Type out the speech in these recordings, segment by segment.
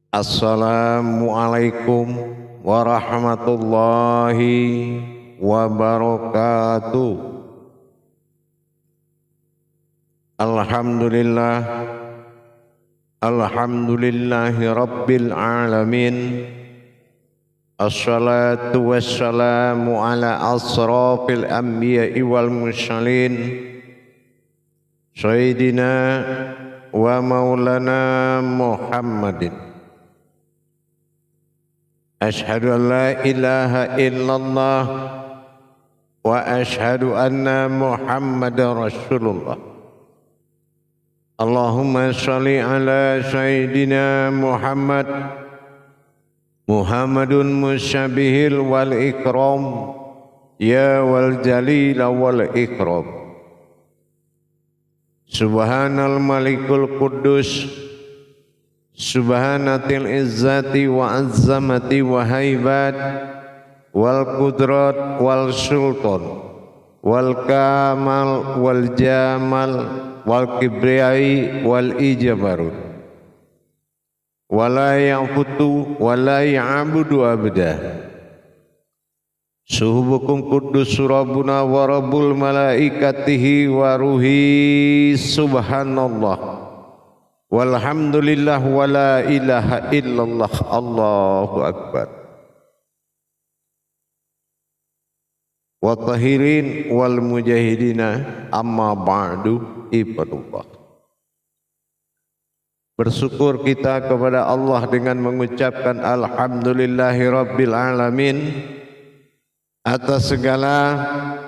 Assalamualaikum warahmatullahi wabarakatuh. Alhamdulillah, alhamdulillahi rabbil alamin. Assalatu wassalamu ala asrafil anbiya'i wal mursalin, Sayyidina wa maulana Muhammadin. Ashhadu an la ilaha illallah wa ashhadu anna Muhammadar Rasulullah. Allahumma shalli ala Sayyidina Muhammad, Muhammadun musyabihil wal ikram, ya wal jalil wal ikram. Subhanal malikul quddus, subhanatil izzati wa azzamati wa haibat, wal qudrat wal sultan, wal kamal wal jamal, wal kibriyai wal ijabarut, wala ya'futu wala ya'budu abda. Suhubukum kudus surabuna wa rabbul malaikatihi wa ruhi subhanallah. Walhamdulillah wa la ilaha illallah, Allahu akbar. Wa tahirin wal mujahidina amma ba'du ibadullah. Bersyukur kita kepada Allah dengan mengucapkan alhamdulillahi rabbil alamin atas segala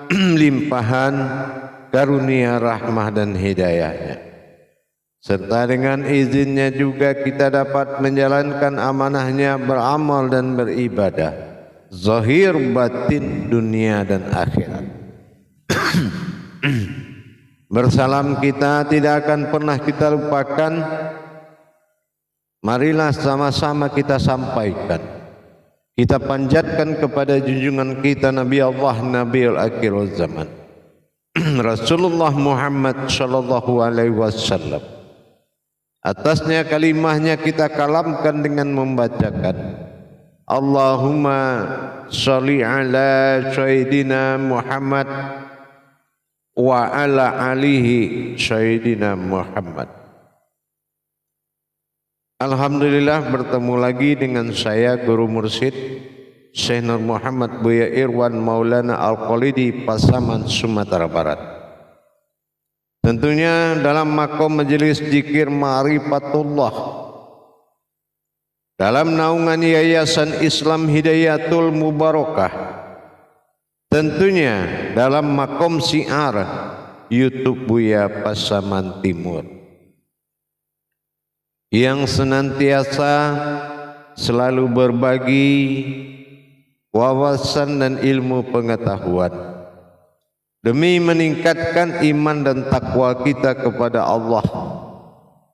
limpahan karunia rahmah dan hidayahnya. Serta dengan izinnya juga kita dapat menjalankan amanahnya beramal dan beribadah, zahir batin dunia dan akhirat. Bersalam kita tidak akan pernah kita lupakan. Marilah sama-sama kita sampaikan, kita panjatkan kepada junjungan kita Nabi Allah, Nabiul Akhir Zaman, Rasulullah Muhammad sallallahu alaihi wasallam. Atasnya kalimahnya kita kalamkan dengan membacakan Allahumma sholli ala Sayyidina Muhammad wa ala alihi Sayyidina Muhammad. Alhamdulillah bertemu lagi dengan saya Guru Mursyid Syekh Nur Muhammad Buya Irwan Maulana Al-Qalidi, Pasaman, Sumatera Barat. Tentunya dalam makom majelis zikir Ma'rifatullah, dalam naungan Yayasan Islam Hidayatul Mubarakah, tentunya dalam makom syiar YouTube Buya Pasaman Timur, yang senantiasa selalu berbagi wawasan dan ilmu pengetahuan demi meningkatkan iman dan takwa kita kepada Allah.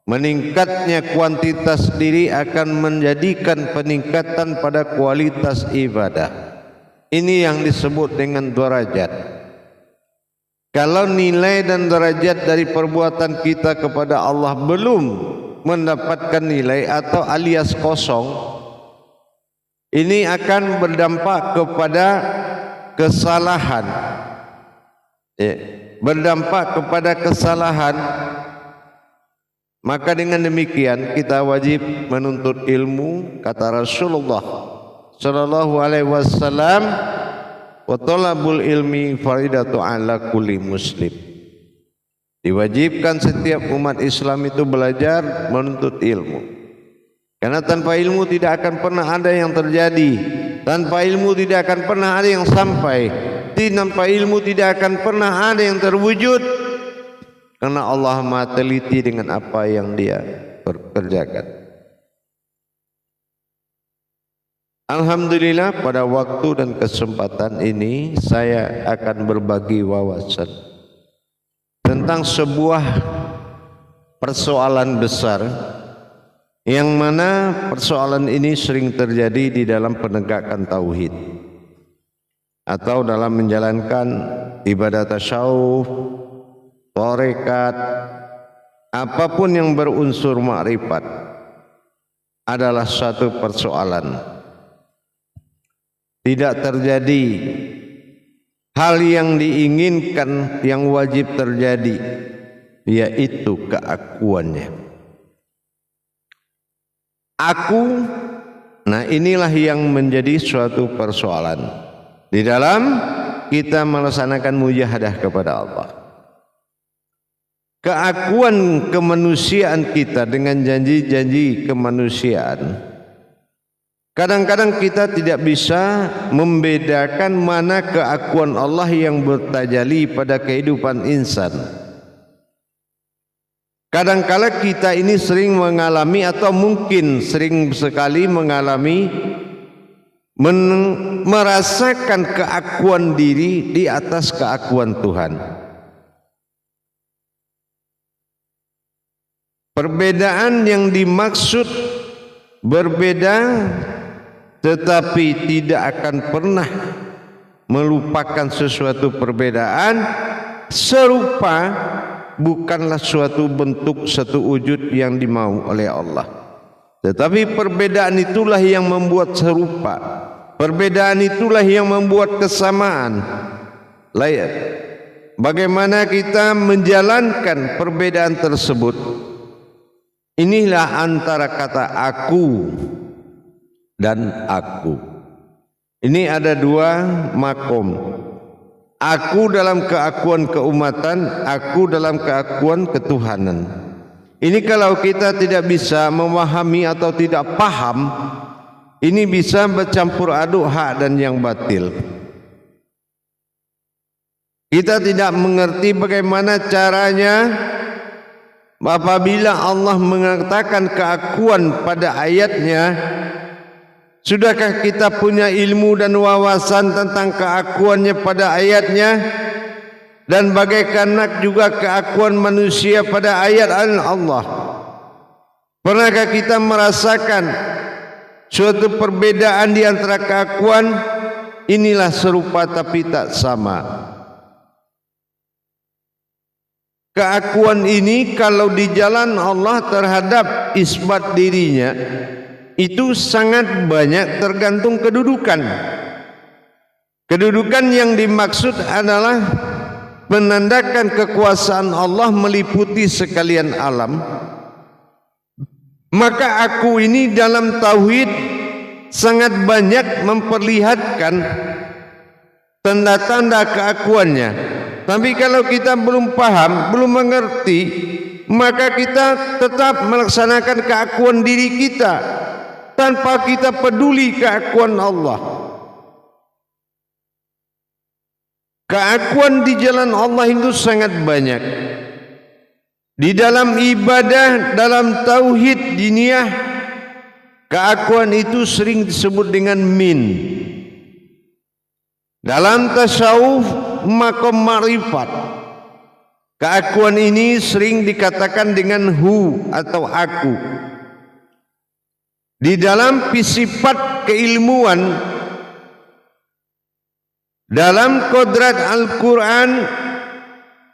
Meningkatnya kuantitas diri akan menjadikan peningkatan pada kualitas ibadah. Ini yang disebut dengan derajat. Kalau nilai dan derajat dari perbuatan kita kepada Allah belum mendapatkan nilai atau alias kosong, ini akan berdampak kepada kesalahan. Berdampak kepada kesalahan. Maka dengan demikian kita wajib menuntut ilmu. Kata Rasulullah sallallahu alaihi wasallam, wa talabul ilmi faridatu ala kulli muslim. Diwajibkan setiap umat Islam itu belajar menuntut ilmu. Karena tanpa ilmu tidak akan pernah ada yang terjadi. Tanpa ilmu tidak akan pernah ada yang sampai. Tanpa ilmu tidak akan pernah ada yang terwujud. Karena Allah Maha teliti dengan apa yang Dia kerjakan. Alhamdulillah pada waktu dan kesempatan ini saya akan berbagi wawasan tentang sebuah persoalan besar, yang mana persoalan ini sering terjadi di dalam penegakan tauhid atau dalam menjalankan ibadah tasyawuf, tarekat, apapun yang berunsur makrifat. adalah suatu persoalan. Tidak terjadi hal yang diinginkan yang wajib terjadi, yaitu keakuannya. Aku, nah inilah yang menjadi suatu persoalan di dalam kita melaksanakan mujahadah kepada Allah. Keakuan kemanusiaan kita dengan janji-janji kemanusiaan, kadang-kadang kita tidak bisa membedakan mana keakuan Allah yang bertajalli pada kehidupan insan. Kadang-kala kita ini sering mengalami atau mungkin sering sekali mengalami merasakan keakuan diri di atas keakuan Tuhan. Perbedaan yang dimaksud berbeda, tetapi tidak akan pernah melupakan sesuatu perbedaan. Serupa bukanlah suatu bentuk, satu wujud yang dimau oleh Allah, tetapi perbedaan itulah yang membuat serupa. Perbedaan itulah yang membuat kesamaan. Bagaimana kita menjalankan perbedaan tersebut? Inilah antara kata aku dan aku. Ini ada dua makom. Aku dalam keakuan keumatan, aku dalam keakuan ketuhanan. Ini kalau kita tidak bisa memahami atau tidak paham, ini bisa bercampur aduk hak dan yang batil. Kita tidak mengerti bagaimana caranya apabila Allah mengatakan keakuan pada ayatnya. Sudahkah kita punya ilmu dan wawasan tentang keakuannya pada ayatnya? Dan bagaimana juga keakuan manusia pada ayat Allah? Pernahkah kita merasakan suatu perbedaan di antara keakuan? Inilah serupa tapi tak sama. Keakuan ini kalau di jalan Allah terhadap isbat dirinya, itu sangat banyak tergantung kedudukan. Kedudukan yang dimaksud adalah menandakan kekuasaan Allah meliputi sekalian alam. Maka aku ini dalam tauhid sangat banyak memperlihatkan tanda-tanda keakuannya. Tapi kalau kita belum paham, belum mengerti, maka kita tetap melaksanakan keakuan diri kita tanpa kita peduli keakuan Allah. Keakuan di jalan Allah itu sangat banyak. Di dalam ibadah, dalam tauhid diniyah, keakuan itu sering disebut dengan min. Dalam tasawuf, makom ma'rifat, keakuan ini sering dikatakan dengan hu atau aku. Di dalam sifat keilmuan, dalam kodrat Al-Quran,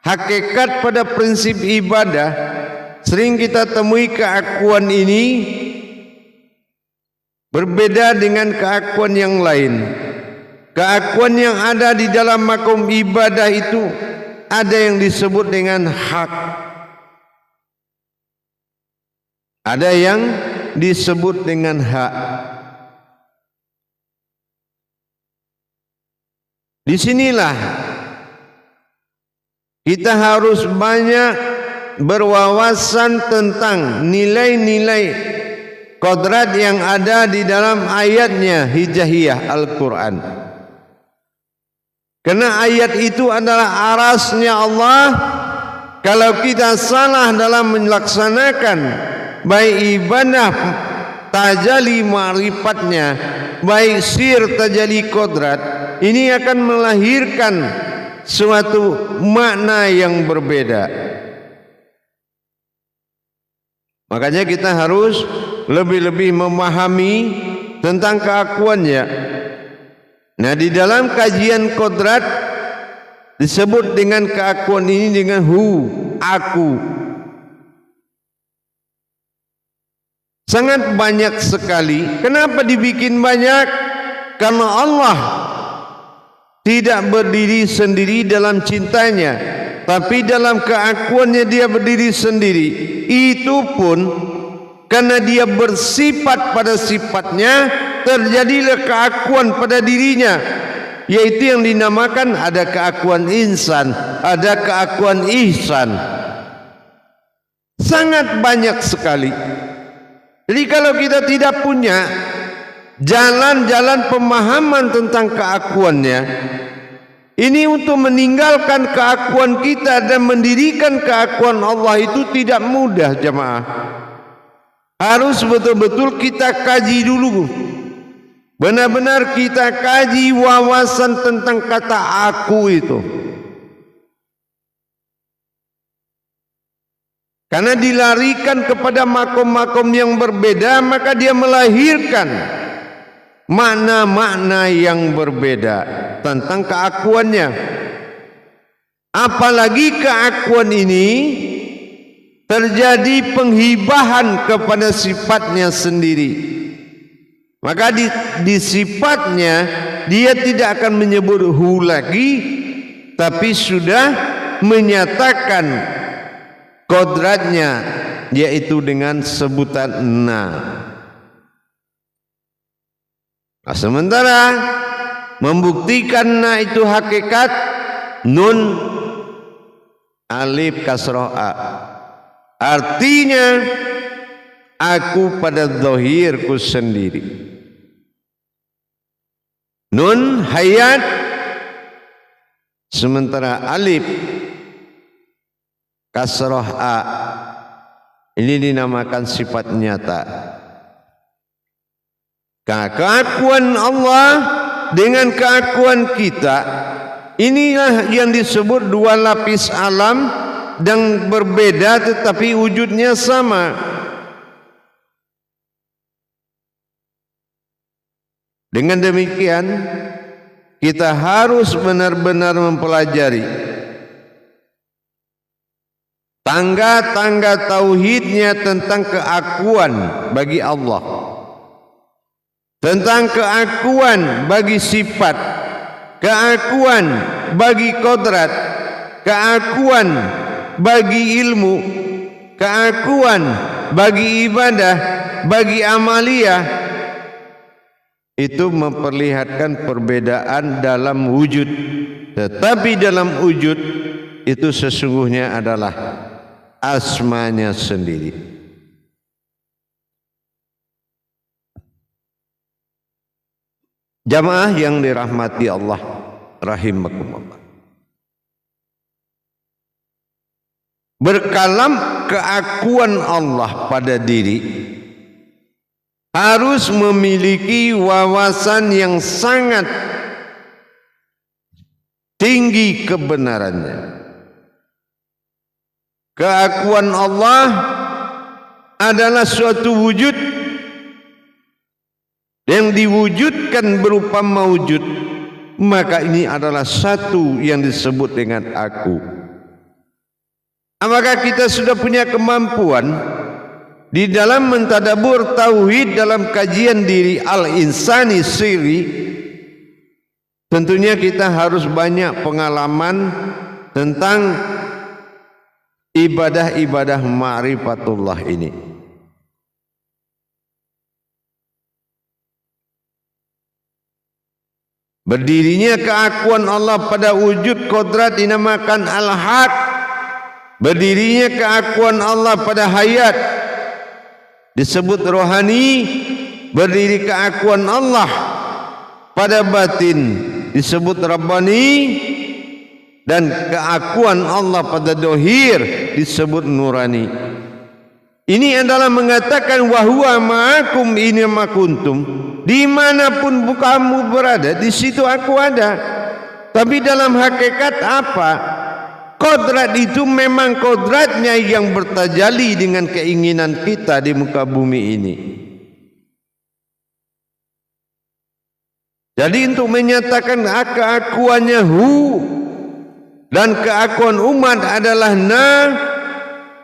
hakikat pada prinsip ibadah, sering kita temui keakuan ini berbeda dengan keakuan yang lain. Keakuan yang ada di dalam makom ibadah itu ada yang disebut dengan hak, ada yang disebut dengan hak. Disinilah kita harus banyak berwawasan tentang nilai-nilai kodrat yang ada di dalam ayatnya hijaiyah Al-Quran. Karena ayat itu adalah arasnya Allah. Kalau kita salah dalam melaksanakan baik ibadah tajalli ma'rifatnya, baik sir tajalli kodrat, ini akan melahirkan suatu makna yang berbeda. Makanya kita harus lebih-lebih memahami tentang keakuannya. Nah, di dalam kajian kodrat disebut dengan keakuan ini dengan hu, aku. Sangat banyak sekali. Kenapa dibikin banyak? Karena Allah tidak berdiri sendiri dalam cintanya, tapi dalam keakuannya dia berdiri sendiri. Itu pun karena dia bersifat pada sifatnya, terjadilah keakuan pada dirinya, yaitu yang dinamakan ada keakuan insan, ada keakuan ihsan. Sangat banyak sekali. Jadi kalau kita tidak punya jalan-jalan pemahaman tentang keakuannya, ini untuk meninggalkan keakuan kita dan mendirikan keakuan Allah itu tidak mudah, jemaah. Harus betul-betul kita kaji dulu. Benar-benar kita kaji wawasan tentang kata aku itu. Karena dilarikan kepada makom-makom yang berbeda, maka dia melahirkan makna-makna yang berbeda tentang keakuannya. Apalagi keakuan ini terjadi penghibahan kepada sifatnya sendiri, maka di sifatnya dia tidak akan menyebut hu lagi, tapi sudah menyatakan kodratnya, yaitu dengan sebutan na. Nah, sementara membuktikan na itu hakikat, nun alif kasroh a, artinya aku pada zahirku sendiri. Nun hayat, sementara alif kasroh a ini dinamakan sifat nyata. Keakuan Allah dengan keakuan kita, inilah yang disebut dua lapis alam dan berbeda tetapi wujudnya sama. Dengan demikian kita harus benar-benar mempelajari tangga-tangga tauhidnya tentang keakuan bagi Allah, tentang keakuan bagi sifat, keakuan bagi kodrat, keakuan bagi ilmu, keakuan bagi ibadah, bagi amaliyah. Itu memperlihatkan perbedaan dalam wujud, tetapi dalam wujud itu sesungguhnya adalah asmanya sendiri. Jamaah yang dirahmati Allah rahimakumullah, berkalam keakuan Allah pada diri harus memiliki wawasan yang sangat tinggi kebenarannya. Keakuan Allah adalah suatu wujud yang diwujudkan berupa maujud, maka ini adalah satu yang disebut dengan aku. Apakah kita sudah punya kemampuan di dalam mentadabur tauhid dalam kajian diri al-insani siri? Tentunya kita harus banyak pengalaman tentang ibadah-ibadah ma'rifatullah ini. Berdirinya keakuan Allah pada wujud kodrat dinamakan al-haq. Berdirinya keakuan Allah pada hayat disebut rohani. Berdiri keakuan Allah pada batin disebut rabbani, dan keakuan Allah pada dohir disebut nurani. Ini adalah mengatakan wahwa ma'akum inama kuntum, dimanapun kamu berada di situ aku ada. Tapi dalam hakikat apa? Kodrat itu memang kodratnya yang bertajali dengan keinginan kita di muka bumi ini. Jadi untuk menyatakan keakuannya hu dan keakuan umat adalah na,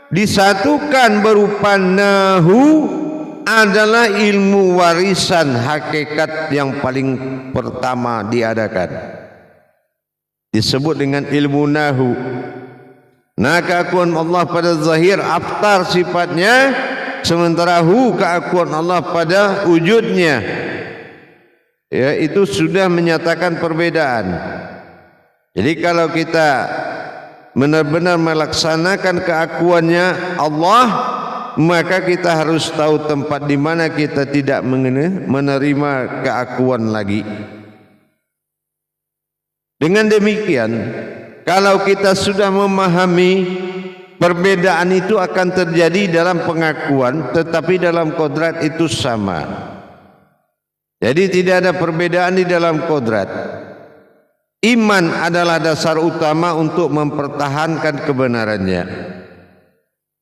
disatukan berupa nahu adalah ilmu warisan hakikat yang paling pertama diadakan. Disebut dengan ilmu nahu. Nah, keakuan Allah pada zahir aftar sifatnya, sementara keakuan Allah pada wujudnya, ya, itu sudah menyatakan perbedaan. Jadi kalau kita benar-benar melaksanakan keakuannya Allah, maka kita harus tahu tempat di mana kita tidak menerima keakuan lagi. Dengan demikian, kalau kita sudah memahami perbedaan itu akan terjadi dalam pengakuan, tetapi dalam kodrat itu sama. Jadi tidak ada perbedaan di dalam kodrat. Iman adalah dasar utama untuk mempertahankan kebenarannya.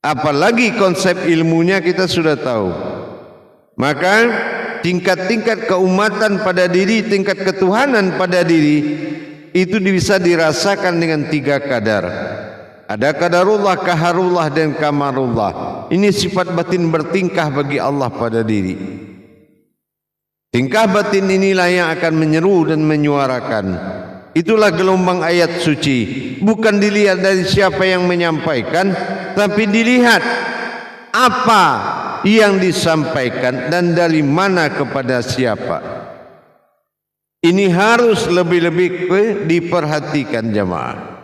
Apalagi konsep ilmunya kita sudah tahu. Maka tingkat-tingkat keumatan pada diri, tingkat ketuhanan pada diri, itu bisa dirasakan dengan 3 kadar. Ada kadarullah, kaharullah, dan kamarullah. Ini sifat batin bertingkah bagi Allah pada diri. Tingkah batin inilah yang akan menyeru dan menyuarakan. Itulah gelombang ayat suci. Bukan dilihat dari siapa yang menyampaikan, tapi dilihat apa yang disampaikan dan dari mana kepada siapa. Ini harus lebih-lebih diperhatikan jamaah.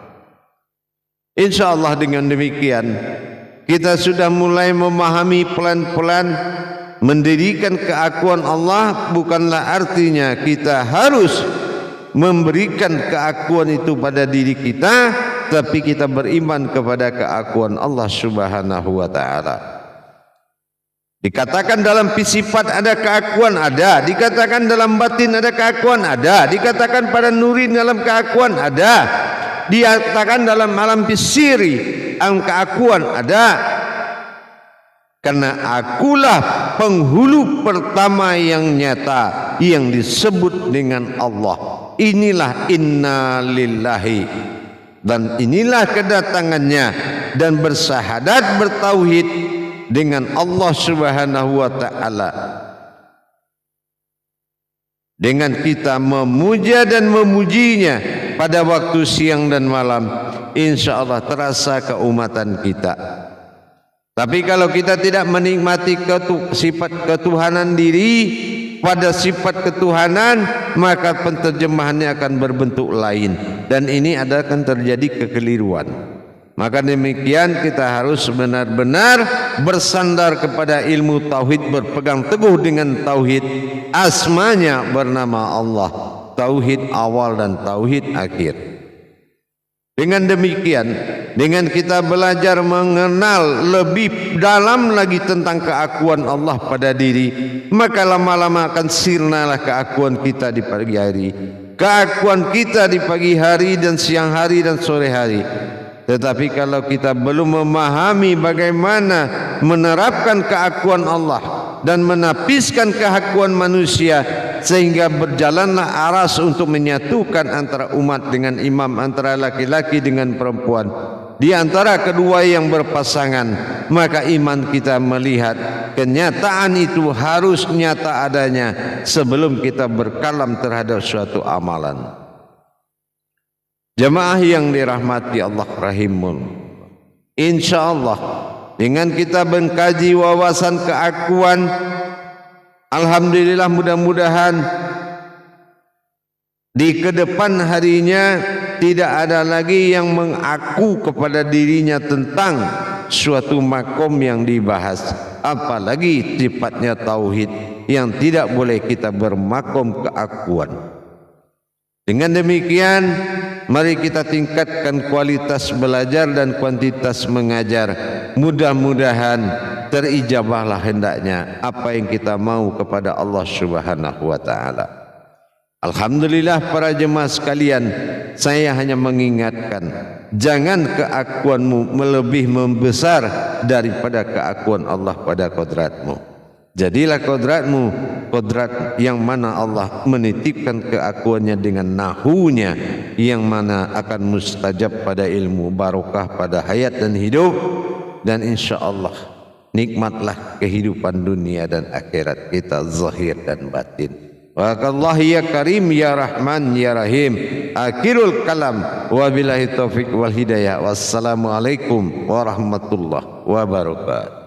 InsyaAllah dengan demikian kita sudah mulai memahami pelan-pelan. Mendirikan keakuan Allah bukanlah artinya kita harus memberikan keakuan itu pada diri kita, tapi kita beriman kepada keakuan Allah Subhanahu wa ta'ala. Dikatakan dalam sifat ada keakuan, ada. Dikatakan dalam batin ada keakuan, ada. Dikatakan pada nurin dalam keakuan, ada. Dikatakan dalam alam siri keakuan, ada. Karena akulah penghulu pertama yang nyata yang disebut dengan Allah. Inilah inna lillahi, dan inilah kedatangannya, dan bersahadat bertauhid dengan Allah Subhanahu wa ta'ala. Dengan kita memuja dan memujinya pada waktu siang dan malam, insya Allah terasa keumatan kita. Tapi kalau kita tidak menikmati sifat ketuhanan diri pada sifat ketuhanan, maka penterjemahannya akan berbentuk lain, dan ini akan terjadi kekeliruan. Maka demikian kita harus benar-benar bersandar kepada ilmu tauhid, berpegang teguh dengan tauhid. Asmanya bernama Allah, tauhid awal dan tauhid akhir. Dengan demikian, dengan kita belajar mengenal lebih dalam lagi tentang keakuan Allah pada diri, maka lama-lama akan sirnalah keakuan kita di pagi hari, keakuan kita di pagi hari dan siang hari dan sore hari. Tetapi kalau kita belum memahami bagaimana menerapkan keakuan Allah dan menapiskan keakuan manusia, sehingga berjalanlah aras untuk menyatukan antara umat dengan imam, antara laki-laki dengan perempuan, di antara kedua yang berpasangan, maka iman kita melihat kenyataan itu harus nyata adanya sebelum kita berkalam terhadap suatu amalan. Jemaah yang dirahmati Allah rahimun, insyaallah dengan kita mengkaji wawasan keakuan, alhamdulillah, mudah-mudahan di kedepan harinya tidak ada lagi yang mengaku kepada dirinya tentang suatu makom yang dibahas, apalagi sifatnya tauhid yang tidak boleh kita bermakom keakuan. Dengan demikian, mari kita tingkatkan kualitas belajar dan kuantitas mengajar. Mudah-mudahan terijabahlah hendaknya apa yang kita mau kepada Allah Subhanahu wa ta'ala. Alhamdulillah para jemaah sekalian, saya hanya mengingatkan, jangan keakuanmu melebih membesar daripada keakuan Allah pada kodratmu. Jadilah kodratmu kodrat yang mana Allah menitipkan keakuannya dengan nahunya, yang mana akan mustajab pada ilmu, barokah pada hayat dan hidup, dan insya Allah nikmatlah kehidupan dunia dan akhirat kita zahir dan batin. Wa Allah ya Karim ya Rahman ya Rahim. Akhirul kalam wa billahi taufiq wal hidayah. Wassalamualaikum warahmatullahi wabarakatuh.